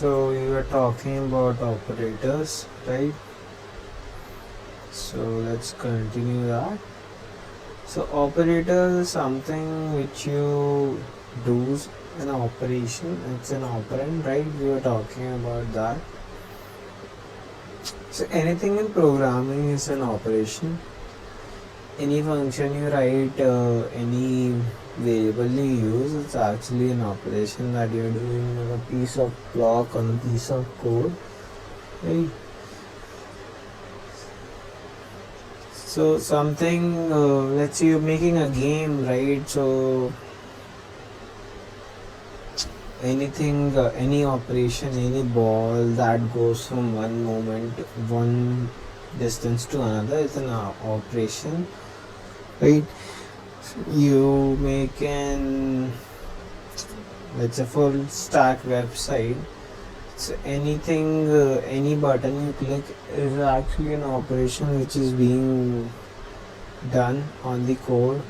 So we were talking about operators, right? So let's continue that. So operators is something which you do an operation. It's an operand, right? We were talking about that. So anything in programming is an operation. Any function you write, any variable you use, it's actually an operation that you're doing on a piece of block, on a piece of code, right? So something, let's say you're making a game, right? So anything, any operation, any ball that goes from one moment, one distance to another is an operation, right? You make an, let's say, full stack website. So anything, any button you click is actually an operation which is being done on the code.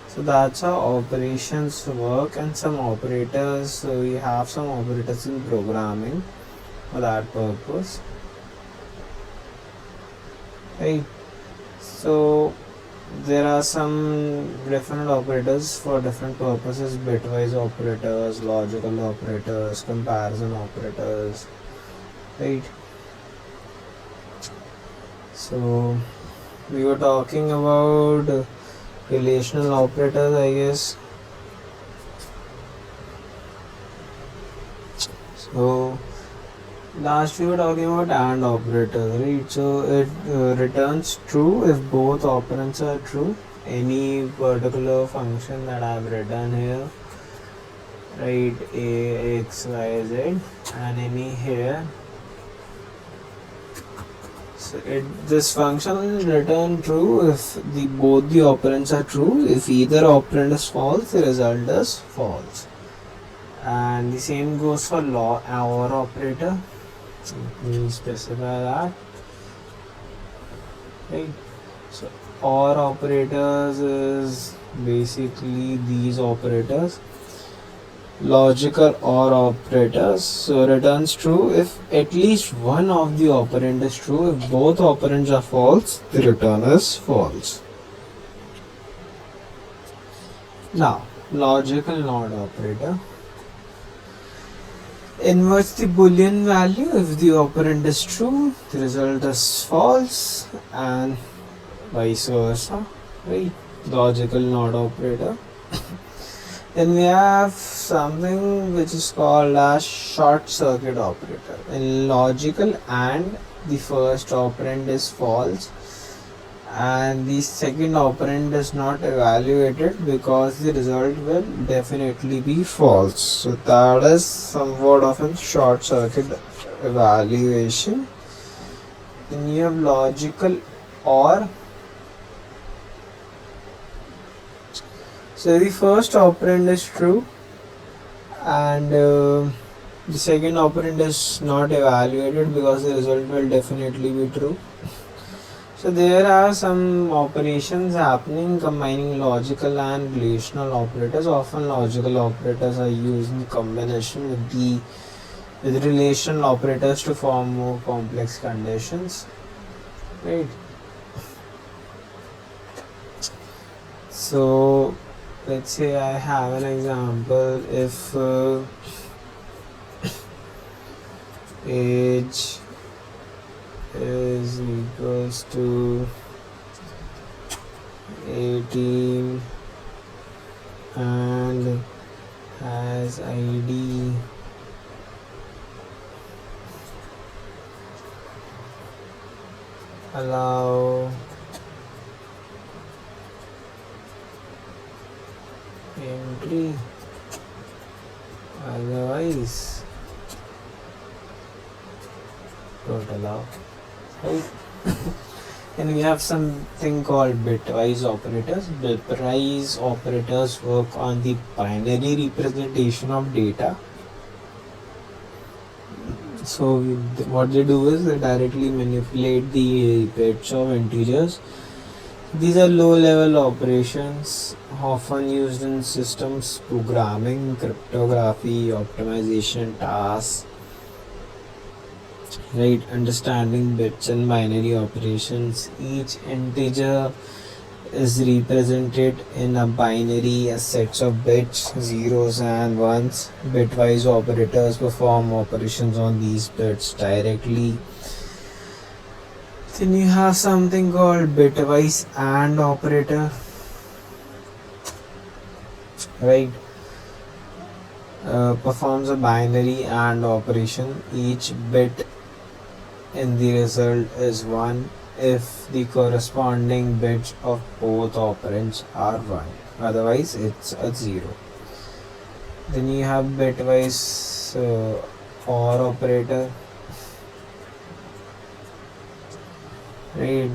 So that's how operations work, and some operators, so we have some operators in programming for that purpose, right? So there are some different operators for different purposes: bitwise operators, logical operators, comparison operators, right? So we were talking about relational operators, I guess. So last we were talking about AND operator, right? So it returns true if both operands are true. Any particular function that I've written here, right? A, x, y, z, and any here. So this function will return true if both the operands are true. If either operand is false, the result is false. And the same goes for OR operator. Let me specify that, right? So OR operators is basically these operators. Logical OR operators, so returns true if at least one of the operand is true. If both operands are false, the return is false. Now, logical NOT operator inverts the boolean value. If the operand is true, the result is false, and vice versa, right? Logical NOT operator. Then we have something which is called as short circuit operator. In logical AND, the first operand is false and the second operand is not evaluated because the result will definitely be false. So that is somewhat of a short circuit evaluation. Then you have logical OR. So the first operand is true and the second operand is not evaluated because the result will definitely be true. So there are some operations happening combining logical and relational operators. Often logical operators are used in combination with relational operators to form more complex conditions, right? So let's say I have an example. If age is equals to 18 and has ID allow entry, otherwise don't allow, right? And we have something called bitwise operators. Bitwise operators work on the binary representation of data. So what they do is they directly manipulate the bits of integers. These are low-level operations often used in systems programming, cryptography, optimization tasks, right? Understanding bits and binary operations. Each integer is represented in a binary, a sets of bits, zeros and ones. Bitwise operators perform operations on these bits directly. Then you have something called bitwise AND operator, right? Performs a binary AND operation. Each bit in the result is 1 if the corresponding bits of both operands are 1. Otherwise, it's a 0. Then you have bitwise OR operator, right?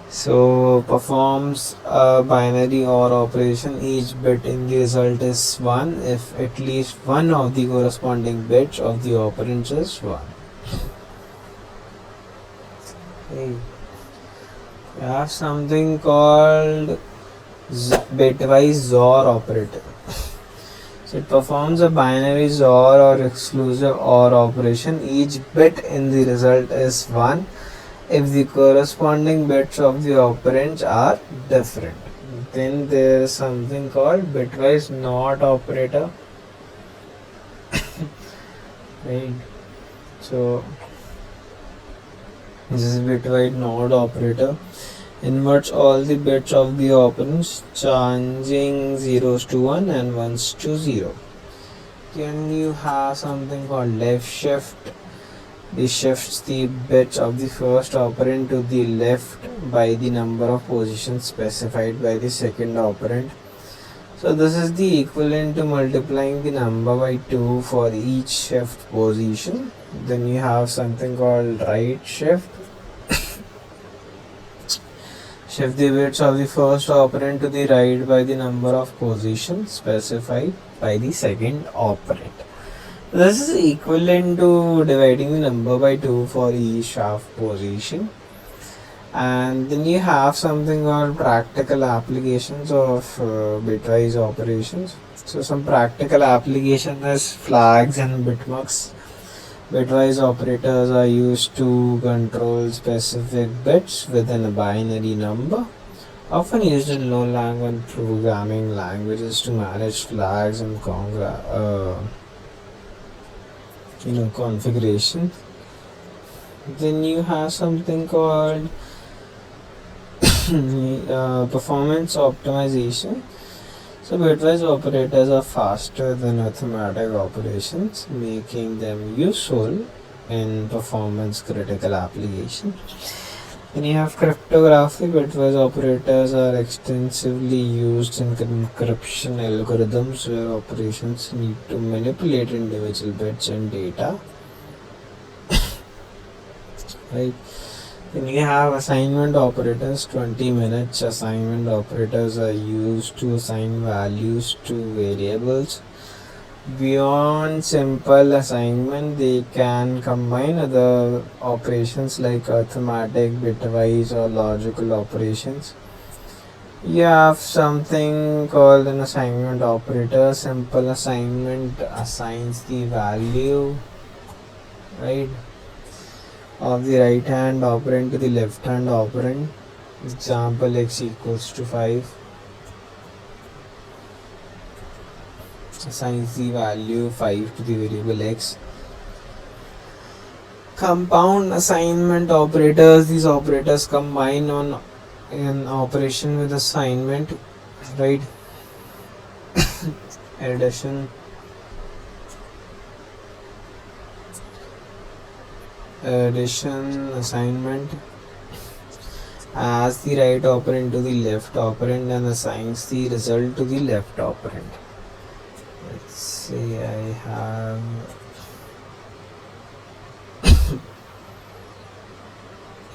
So performs a binary OR operation. Each bit in the result is 1 if at least one of the corresponding bits of the operands is 1. Okay. We have something called bitwise XOR operator. So it performs a binary XOR or exclusive OR operation. Each bit in the result is 1 if the corresponding bits of the operands are different. Then there is something called bitwise NOT operator. Right. So this is bitwise NOT operator. Inverts all the bits of the operands, changing zeros to 1 and 1s to 0. Then you have something called left shift. This shifts the bits of the first operand to the left by the number of positions specified by the second operand. So this is the equivalent to multiplying the number by 2 for each shift position. Then you have something called right shift. Shift the bits of the first operand to the right by the number of positions specified by the second operand. This is equivalent to dividing the number by 2 for each shaft position. And then you have something called practical applications of bitwise operations. So some practical application is flags and bitmarks. Bitwise operators are used to control specific bits within a binary number, often used in low-level programming languages to manage flags and configuration. Then you have something called performance optimization. So bitwise operators are faster than arithmetic operations, making them useful in performance critical application. Then you have cryptography. Bitwise operators are extensively used in encryption algorithms where operations need to manipulate individual bits and data. Right. Then you have assignment operators. 20 minutes assignment operators are used to assign values to variables. Beyond simple assignment, they can combine other operations like arithmetic, bitwise or logical operations. You have something called an assignment operator. Simple assignment assigns the value, right, of the right hand operand to the left hand operand. Example, x equals to 5. Assigns the value 5 to the variable x. Compound assignment operators. These operators combine on an operation with assignment, right? Addition, assignment, as the right operand to the left operand and assigns the result to the left operand. Let's say I have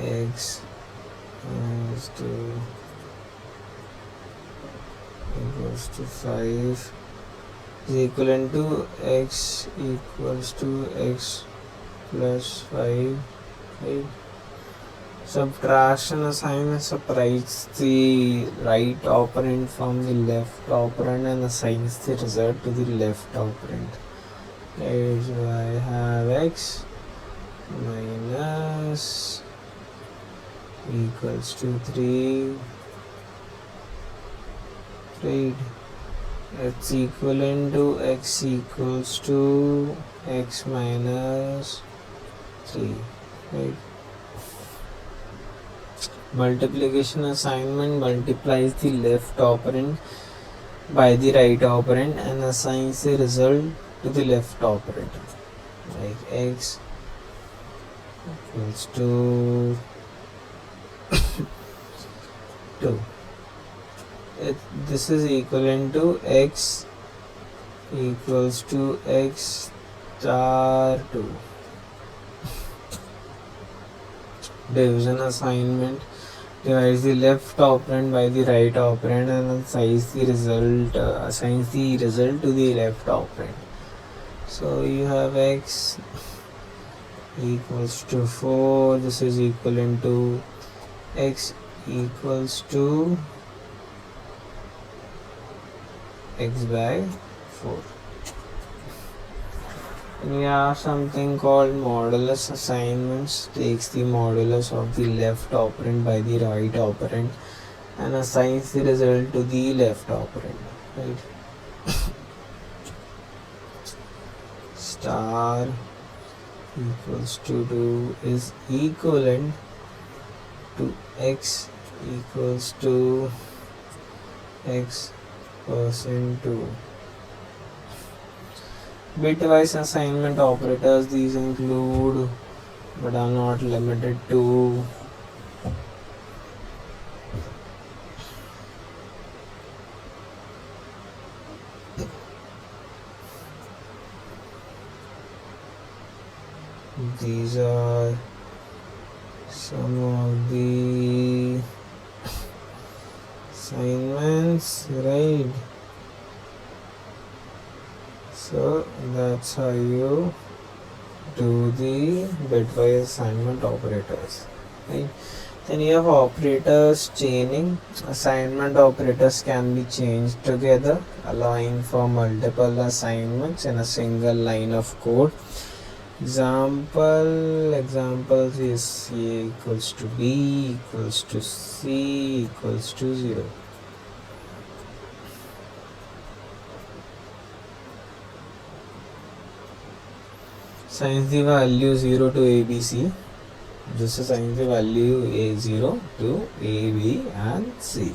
x equals to 5 is equivalent to x equals to x plus 5, right? Subtraction assignment separates the right operand from the left operand and assigns the result to the left operand. Okay, so I have x minus equals to 3, right? It's equivalent to x equals to x minus 3, right? Multiplication assignment multiplies the left operand by the right operand and assigns the result to the left operand, like x equals to 2. This is equivalent to x equals to x star 2. Division assignment divides the left operand by the right operand and assigns the result to the left operand. So you have x equals to 4. This is equivalent to x equals to x by 4. And we have something called modulus assignments. Takes the modulus of the left operand by the right operand and assigns the result to the left operand, right? Star equals to 2 is equivalent to x equals to x percent 2. Bitwise assignment operators, these include but are not limited to these are some of the assignments, right? So that's how you do the bitwise assignment operators, right? Then you have operators chaining. Assignment operators can be changed together, allowing for multiple assignments in a single line of code. Examples is A equals to B equals to C equals to 0. Assigns the value 0 to ABC. This assigns the value A0 to A, B and C.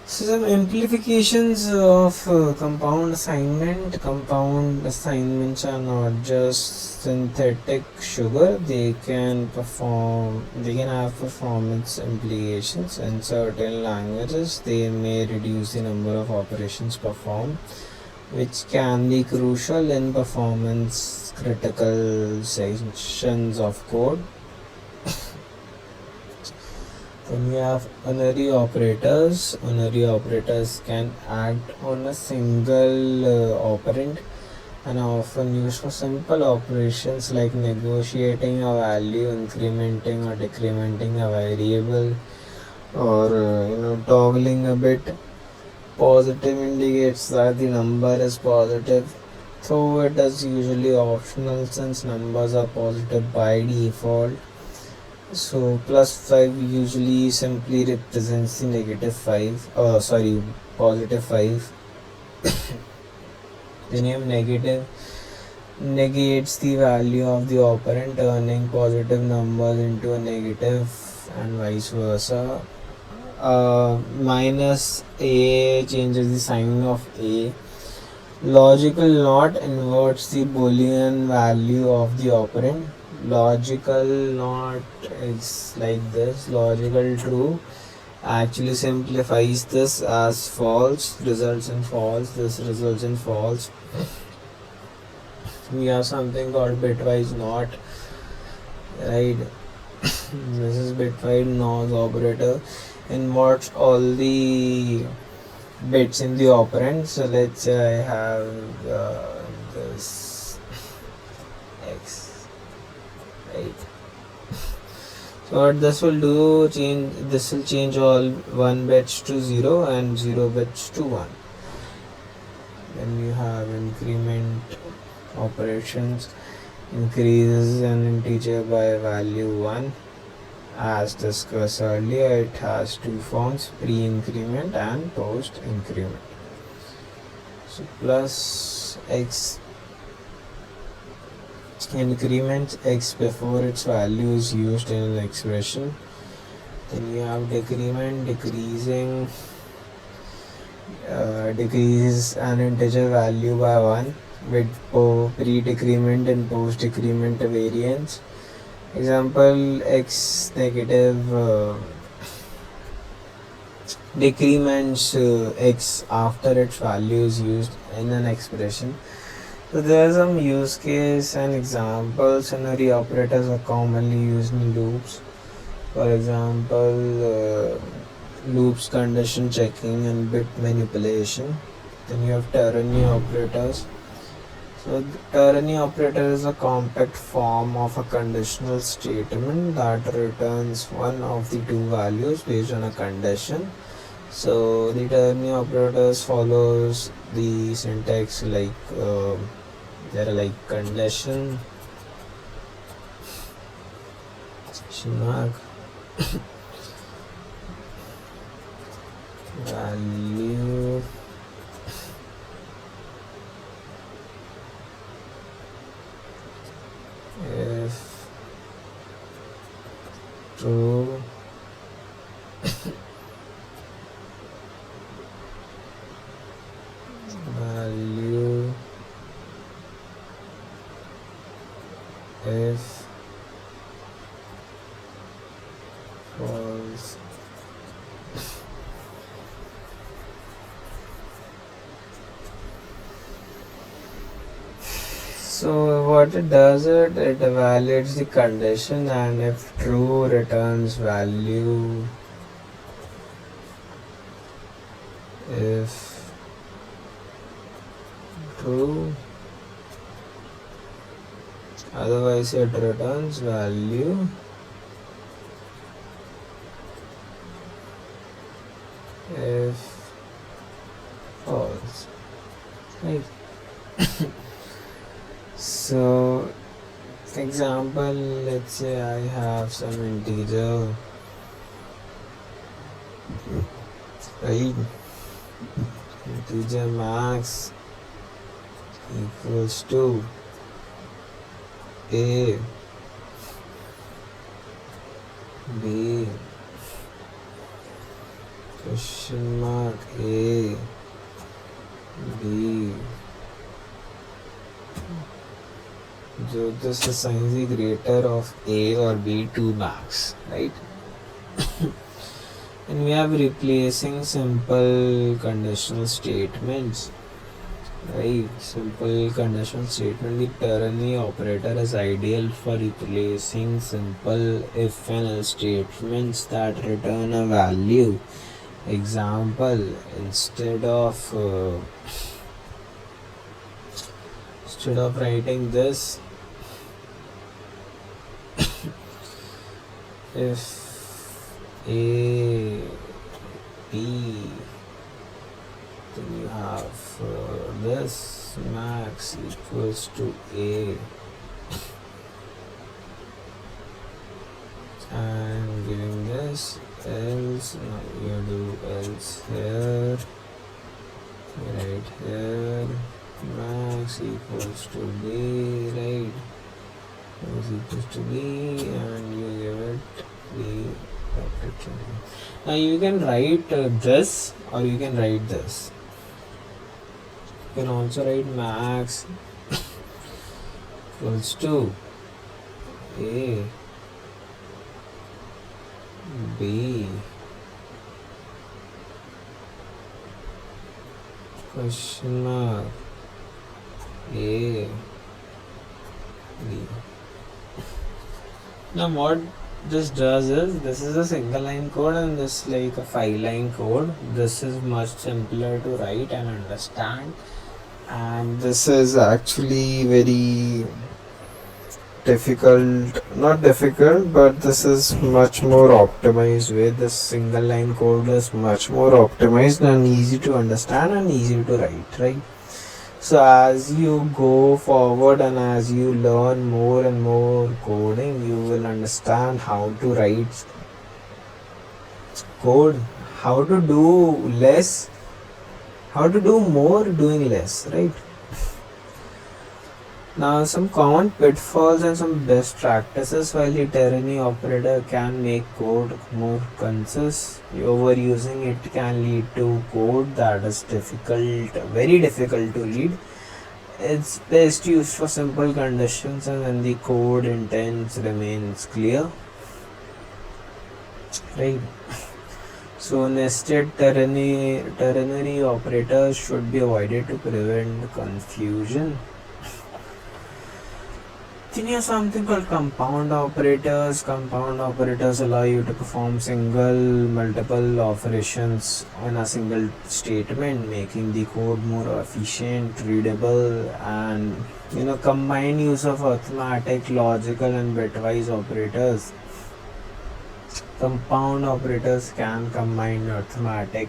So some amplifications of compound assignment. Compound assignments are not just synthetic sugar. They can have performance implications. In certain languages, they may reduce the number of operations performed, which can be crucial in performance critical sections of code. Then we have unary operators. Unary operators can act on a single operand and are often used for simple operations like negotiating a value, incrementing or decrementing a variable, or toggling a bit. Positive indicates that the number is positive, though it is usually optional since numbers are positive by default. So +5 usually simply represents the positive 5. The name negative negates the value of the operand, turning positive numbers into a negative and vice versa. Minus A changes the sign of A. Logical not inverts the Boolean value of the operand. Logical not is like this. Logical true actually simplifies this as false, results in false. This results in false. We have something called bitwise not, right? This is bitwise not operator. Inverts all the bits in the operand. So let's say I have this x, right? So what this will do, this will change all 1 bits to 0 and 0 bits to 1. Then you have increment operations, increases an integer by value 1. As discussed earlier, it has two forms, pre-increment and post-increment. So plus x increments x before its value is used in an expression. Then you have decrement, decreases an integer value by 1 with pre-decrement and post-decrement variance. Example, x negative decrements x after its value is used in an expression. So there are some use case and examples. Ternary operators are commonly used in loops. For example, loops, condition checking and bit manipulation. Then you have ternary operators. So the ternary operator is a compact form of a conditional statement that returns one of the two values based on a condition. So the ternary operators follows the syntax like there are like condition, mark, value, if true, value, if false. So what it does, it evaluates the condition and if true returns value, if true, otherwise it returns value, if false, right? So example, let's say I have some integer, right? Integer max equals to a, b, question mark, a, b. So this assigns the greater of a or b to max, right? And we have replacing simple conditional statements, right? Simple conditional statement. The ternary operator is ideal for replacing simple if and else statements that return a value. Example, instead of writing this, if a, b, then you have this max equals to a, and giving this else, now you do else here, right here, max equals to b, right, is equals to b, and you give it b. Now you can write this or you can write this. You can also write max equals to a, b, question mark, a, b. Now what this does is, this is a single line code and this is like a 5-line code. This is much simpler to write and understand, and this is actually very difficult, not difficult, but this is much more optimized way. This single line code is much more optimized and easy to understand and easy to write, right? So as you go forward and as you learn more and more coding, you will understand how to write code, how to do less, how to do more doing less, right? Now, some common pitfalls and some best practices. While the ternary operator can make code more concise, overusing it can lead to code that is difficult, very difficult to read. It's best used for simple conditions and when the code intent remains clear, right? So nested ternary operators should be avoided to prevent confusion. Then you have something called compound operators. Compound operators allow you to perform multiple operations on a single statement, making the code more efficient, readable, and combined use of arithmetic, logical, and bitwise operators. Compound operators can combine arithmetic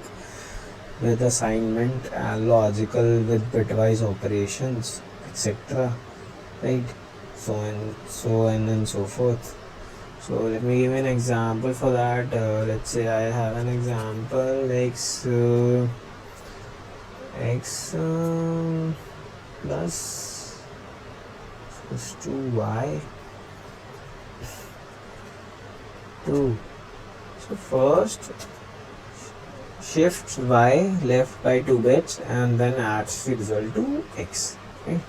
with assignment and logical with bitwise operations, etc. Right? So on and so forth. So let me give you an example for that. Let's say I have an example x plus equals to y 2. So first shifts y left by 2 bits and then adds the result to x. Okay.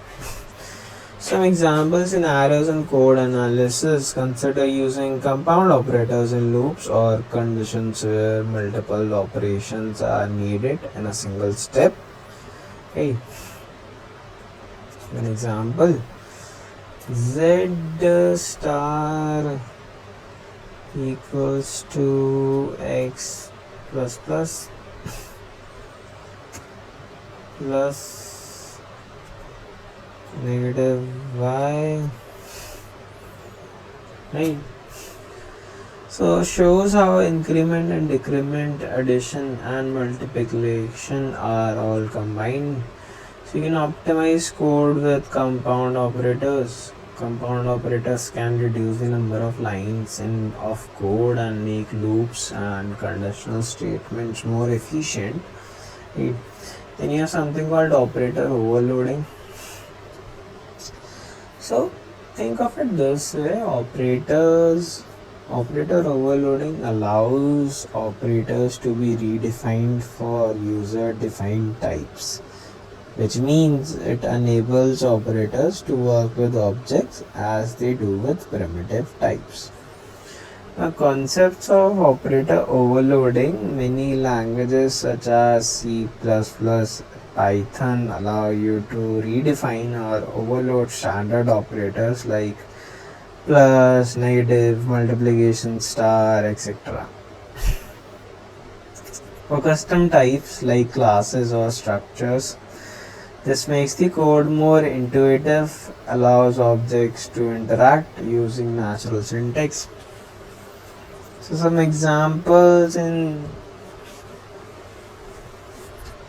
Some example scenarios in code analysis. Consider using compound operators in loops or conditions where multiple operations are needed in a single step. Okay. An example, z star equals to x plus plus negative y, right? So shows how increment and decrement, addition and multiplication are all combined. So you can optimize code with compound operators. Compound operators can reduce the number of lines of code and make loops and conditional statements more efficient. Right? Then you have something called operator overloading. So think of it this way, operator overloading allows operators to be redefined for user defined types, which means it enables operators to work with objects as they do with primitive types. Now, concepts of operator overloading, many languages such as C++, Python allow you to redefine or overload standard operators like plus, negative, multiplication, star, etc. For custom types like classes or structures, this makes the code more intuitive, allows objects to interact using natural syntax. So some examples in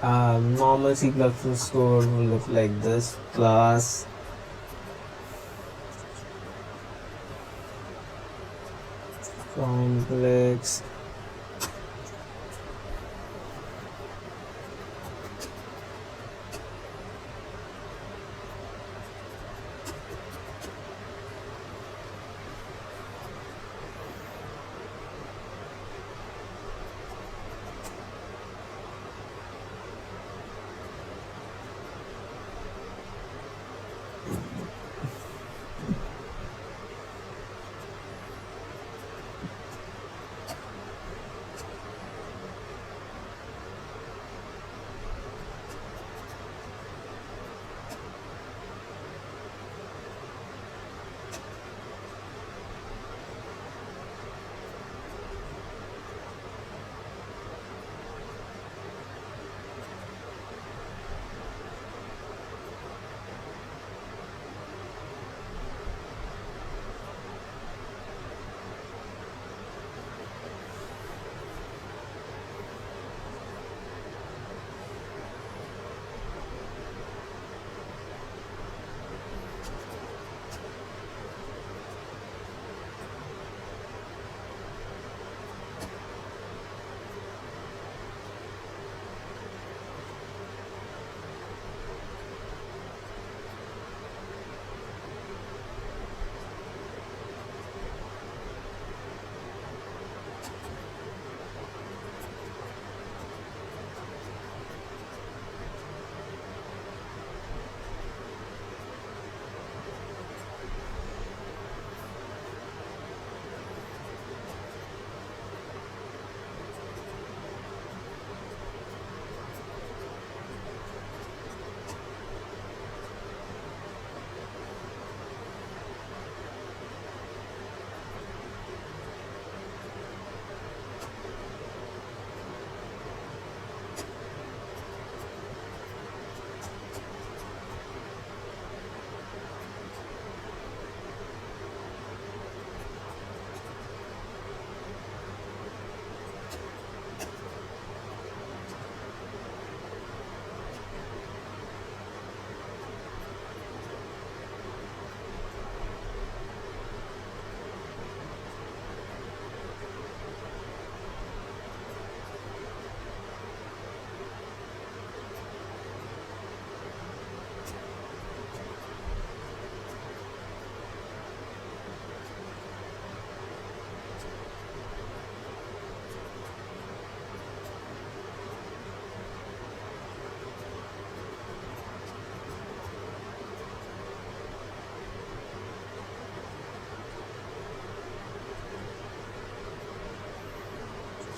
normal C++ code will look like this: class, complex,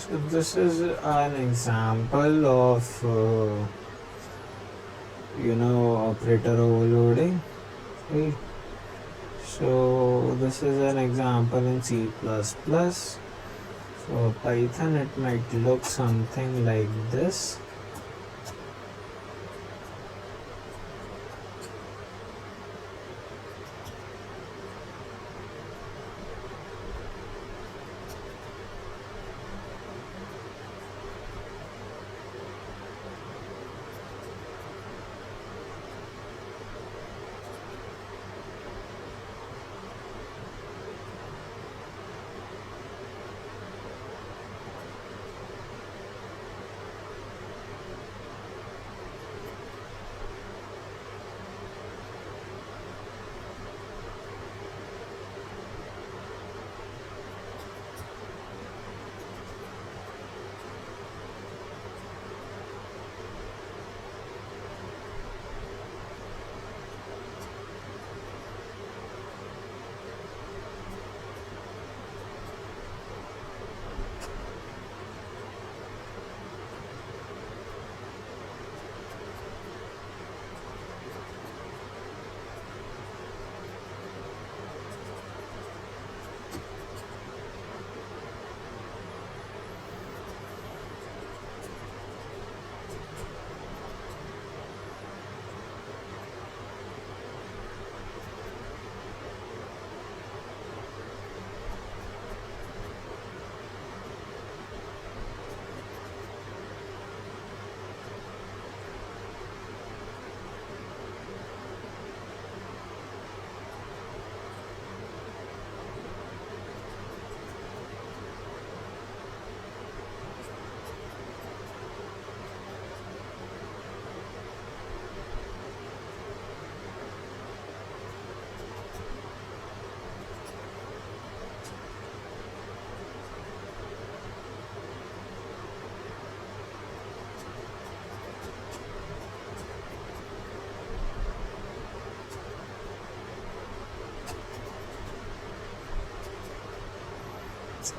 So this is an example of operator overloading, right? So this is an example in C++. For Python it might look something like this.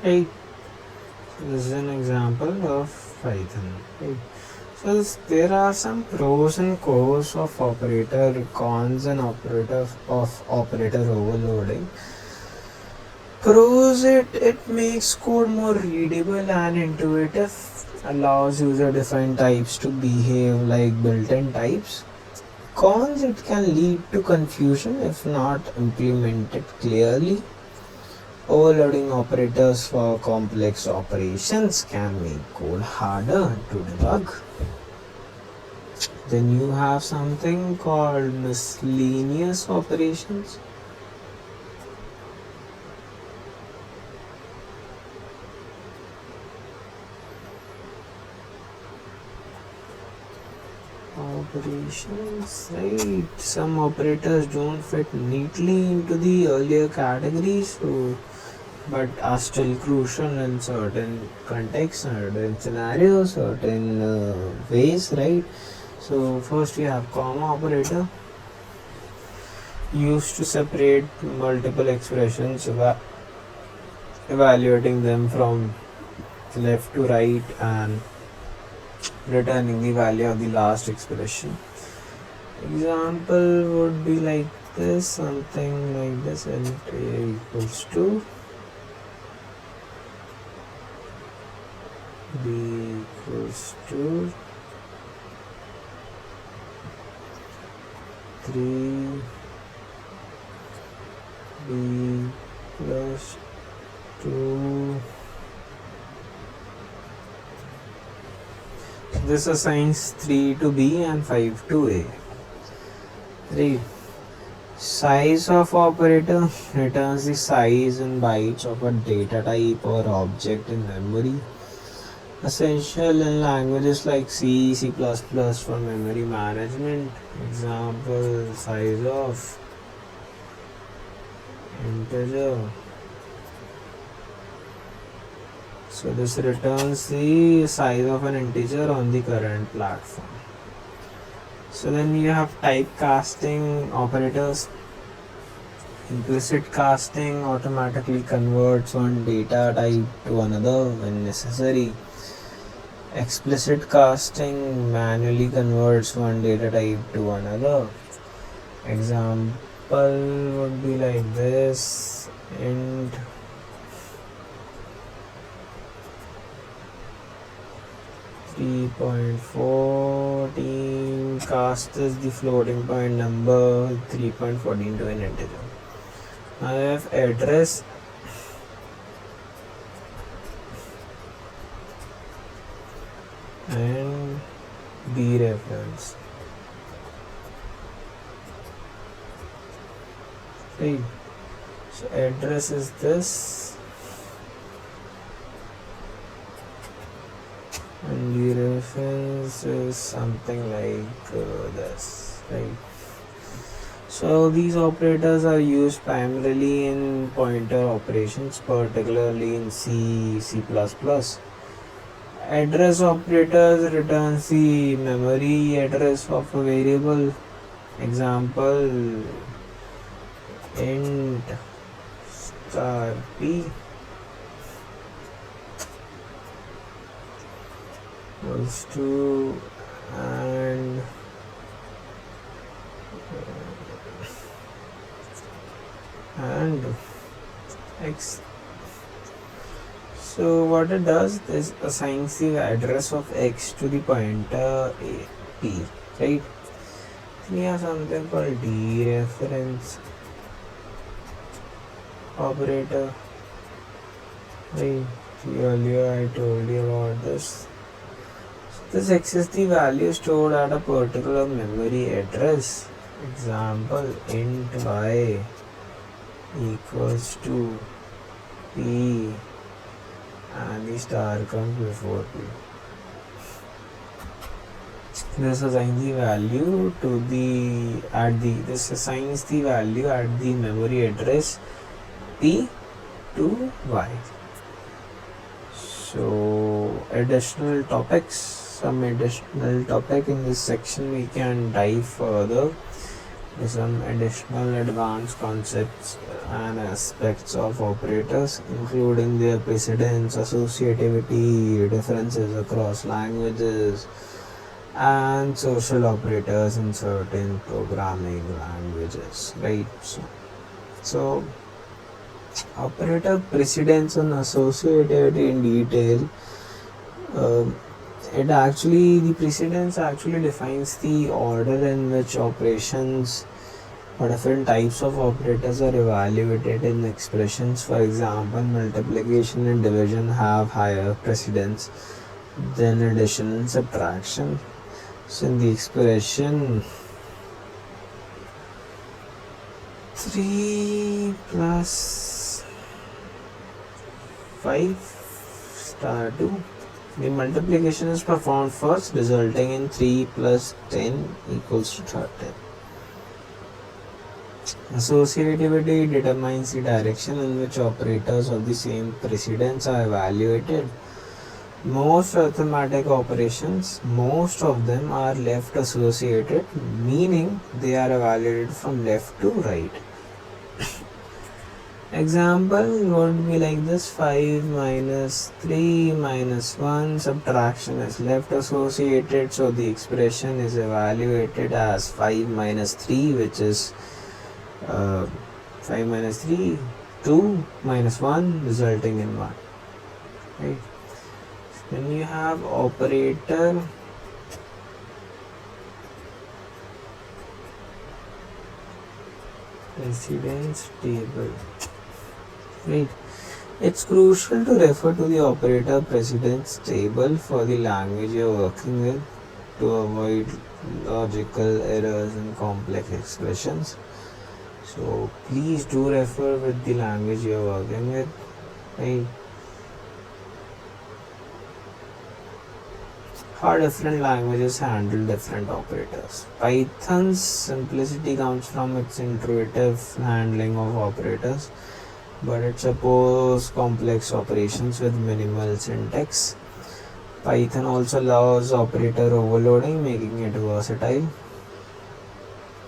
Right. So this is an example of Python. Right. So there are some pros and cons of operator overloading. Pros, it makes code more readable and intuitive, allows user-defined types to behave like built-in types. Cons, it can lead to confusion if not implemented clearly. Overloading operators for complex operations can make code harder to debug. Then you have something called miscellaneous operations. Right? Some operators don't fit neatly into the earlier categories, but are still crucial in certain contexts, certain scenarios, certain ways, right? So first we have comma operator, used to separate multiple expressions, evaluating them from left to right and returning the value of the last expression. Example would be like this, something like this, int a equals to b equals to 3 b plus 2. This assigns 3 to b and 5 to a. Right. Size of operator returns the size in bytes of a data type or object in memory. Essential in languages like C, C++ for memory management. Example, size of integer. So this returns the size of an integer on the current platform. So then you have typecasting operators. Implicit casting automatically converts one data type to another when necessary. Explicit casting manually converts one data type to another. Example would be like this: int (3.14) casts the floating point number 3.14 to an integer. Now I have address and dereference. Right. So address is this, and dereference is something like this, right? So these operators are used primarily in pointer operations, particularly in C, C++. Address operators returns the memory address of a variable. Example, int star p equals to and x. So what it does is assigns the address of x to the pointer p, right? We have something called dereference operator, right? Earlier I told you about this. So this x is the value stored at a particular memory address. Example, int y equals to p and the star comes before p. This assigns the value to this assigns the value at the memory address p to y. So some additional topic in this section we can dive further. Some additional advanced concepts and aspects of operators, including their precedence, associativity, differences across languages, and social operators in certain programming languages, right? So operator precedence and associativity in detail. The precedence actually defines the order in which operations or different types of operators are evaluated in expressions. For example, multiplication and division have higher precedence than addition and subtraction. So in the expression 3 plus 5 star 2, the multiplication is performed first, resulting in 3 plus 10 equals to 13. Associativity determines the direction in which operators of the same precedence are evaluated. Most arithmetic operations, most of them are left associated, meaning they are evaluated from left to right. Example would be like this: 5 minus 3 minus 1, subtraction is left associated, so the expression is evaluated as 5 minus 3, which is 5 minus 3, 2 minus 1, resulting in 1, right? Then you have operator precedence table, right? It's crucial to refer to the operator precedence table for the language you're working with to avoid logical errors and complex expressions. So please do refer with the language you're working with, right? How different languages handle different operators. Python's simplicity comes from its intuitive handling of operators, but it supports complex operations with minimal syntax. Python also allows operator overloading, making it versatile.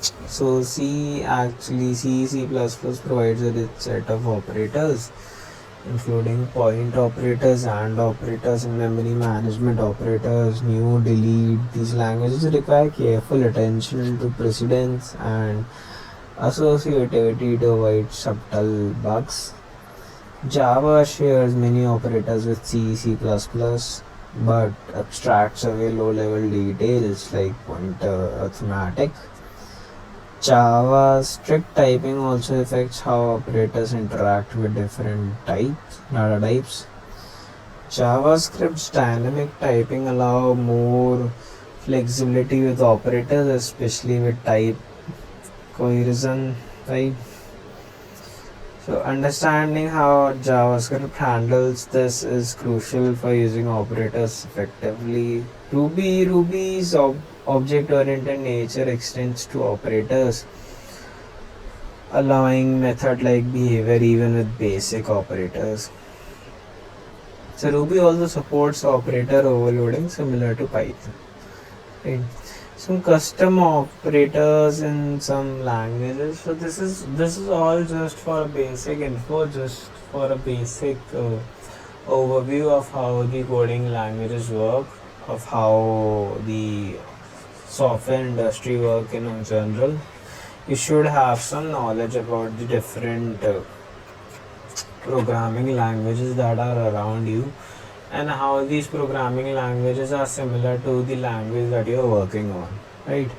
So C provides a rich set of operators, including point operators, AND operators, and memory management operators. New, delete. These languages require careful attention to precedence and associativity to avoid subtle bugs. Java shares many operators with C, but abstracts away low-level details like pointer arithmetic. Java's strict typing also affects how operators interact with different data types. JavaScript's dynamic typing allow more flexibility with operators, especially with type coercion, right? So understanding how JavaScript handles this is crucial for using operators effectively. Ruby's object-oriented nature extends to operators, allowing method-like behavior even with basic operators. So Ruby also supports operator overloading similar to Python. Right? Some custom operators in some languages. So this is all just for a basic info, just for a basic overview of how the coding languages work, of how the software industry work in general. You should have some knowledge about the different programming languages that are around you, and how these programming languages are similar to the language that you're working on, right?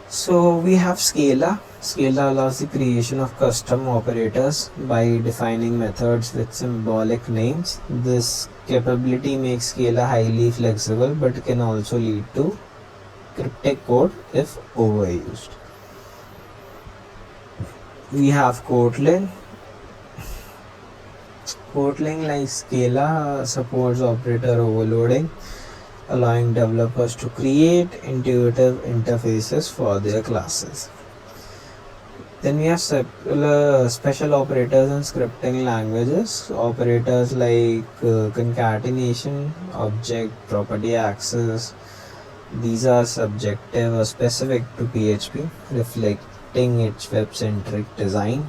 So we have Scala. Scala allows the creation of custom operators by defining methods with symbolic names. This capability makes Scala highly flexible, but can also lead to cryptic code if overused. We have Kotlin. Kotlin, like Scala, supports operator overloading, allowing developers to create intuitive interfaces for their classes. Then we have special operators in scripting languages. Operators like concatenation, object, property access. These are subjective or specific to PHP, reflecting its web-centric design.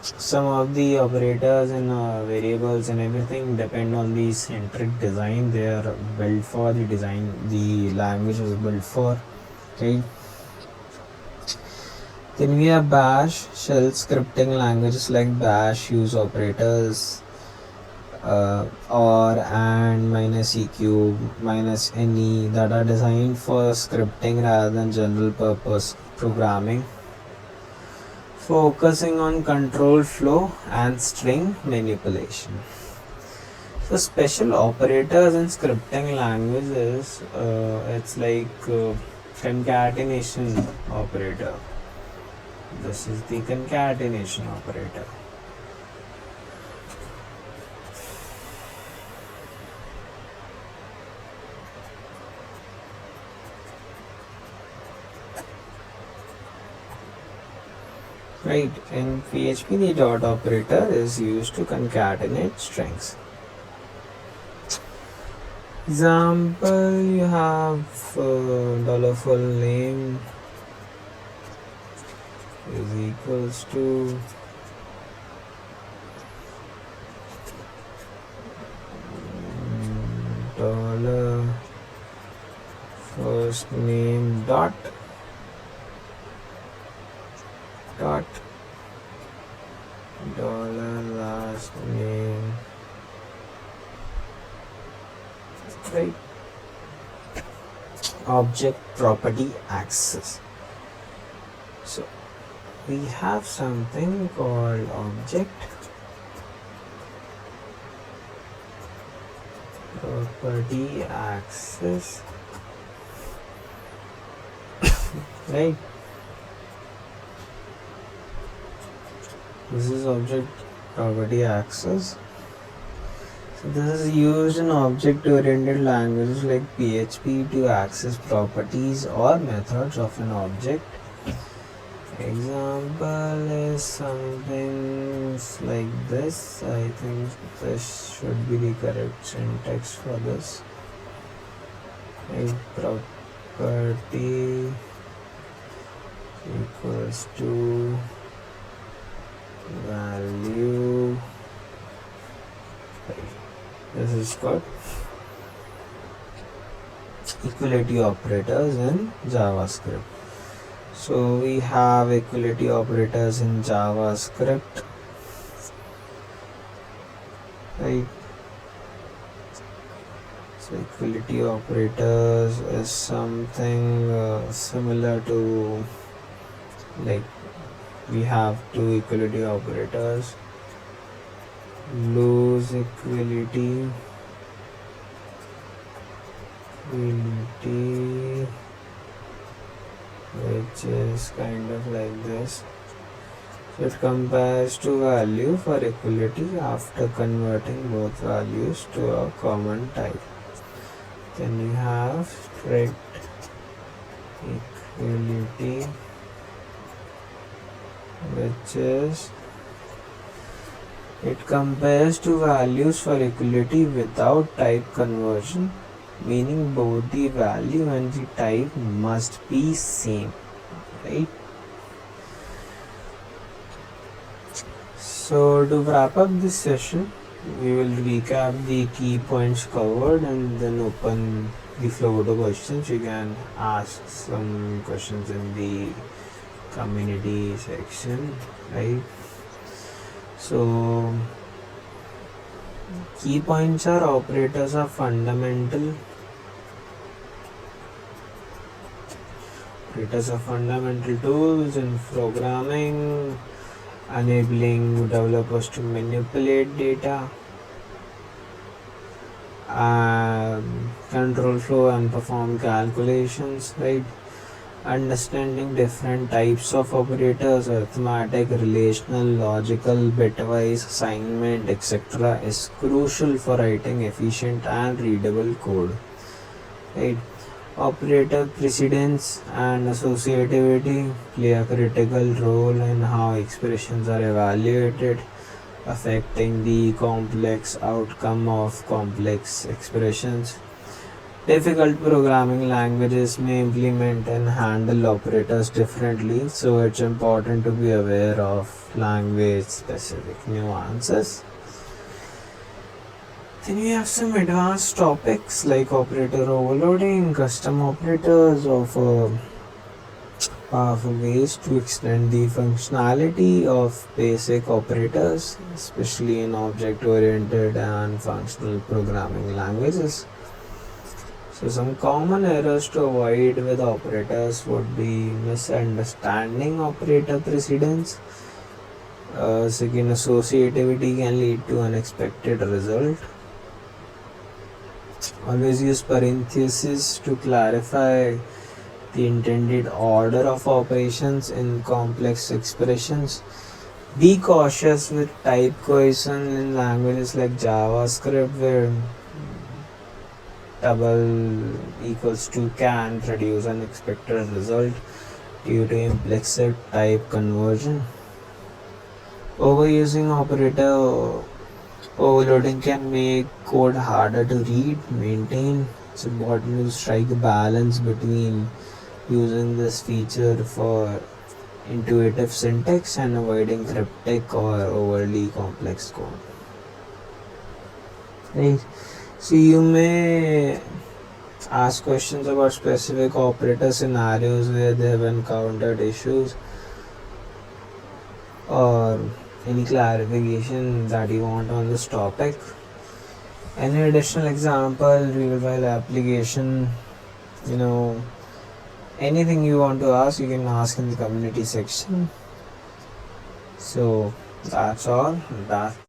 Some of the operators and variables and everything depend on the centric design they are built for, the design the language was built for. Okay. Then we have Bash. Shell scripting languages like Bash use operators or and -eq, -ne that are designed for scripting rather than general purpose programming, focusing on control flow and string manipulation. So special operators in scripting languages, it's like concatenation operator. This is the concatenation operator. Right, in PHP the dot operator is used to concatenate strings. Example, you have $full name is equals to dollar first name dot dollar last name, right? Object property access. So we have something called object property access, right? This is object property access. So this is used in object-oriented languages like PHP to access properties or methods of an object. Example is something like this. I think this should be the correct syntax for this. Like property equals to value. This is called equality operators in JavaScript. So we have equality operators in JavaScript, right? So equality operators is something similar to, like, we have two equality operators, lose equality, which is kind of like this. So it compares to value for equality after converting both values to a common type. Then you have strict equality, which is, it compares to values for equality without type conversion, meaning both the value and the type must be same, right? So to wrap up this session, we will recap the key points covered and then open the floor to questions. You can ask some questions in the community section, right? So key points are: operators are fundamental. Operators are fundamental tools in programming, enabling developers to manipulate data, control flow and perform calculations, right? Understanding different types of operators, arithmetic, relational, logical, bitwise, assignment, etc. is crucial for writing efficient and readable code, right? Operator precedence and associativity play a critical role in how expressions are evaluated, affecting the complex outcome of complex expressions. Difficult programming languages may implement and handle operators differently, so it's important to be aware of language specific nuances. Then we have some advanced topics like operator overloading. Custom operators offer powerful ways to extend the functionality of basic operators, especially in object-oriented and functional programming languages. So some common errors to avoid with operators would be misunderstanding operator precedence. Second, associativity can lead to unexpected result. Always use parentheses to clarify the intended order of operations in complex expressions. Be cautious with type cohesion in languages like JavaScript, where double equals to can produce unexpected result due to implicit type conversion. Overusing operator overloading can make code harder to read, maintain. It's important to strike a balance between using this feature for intuitive syntax and avoiding cryptic or overly complex code. Right. So you may ask questions about specific operator scenarios where they have encountered issues, or any clarification that you want on this topic. Any additional example, real world application, anything you want to ask, you can ask in the community section. So that's all.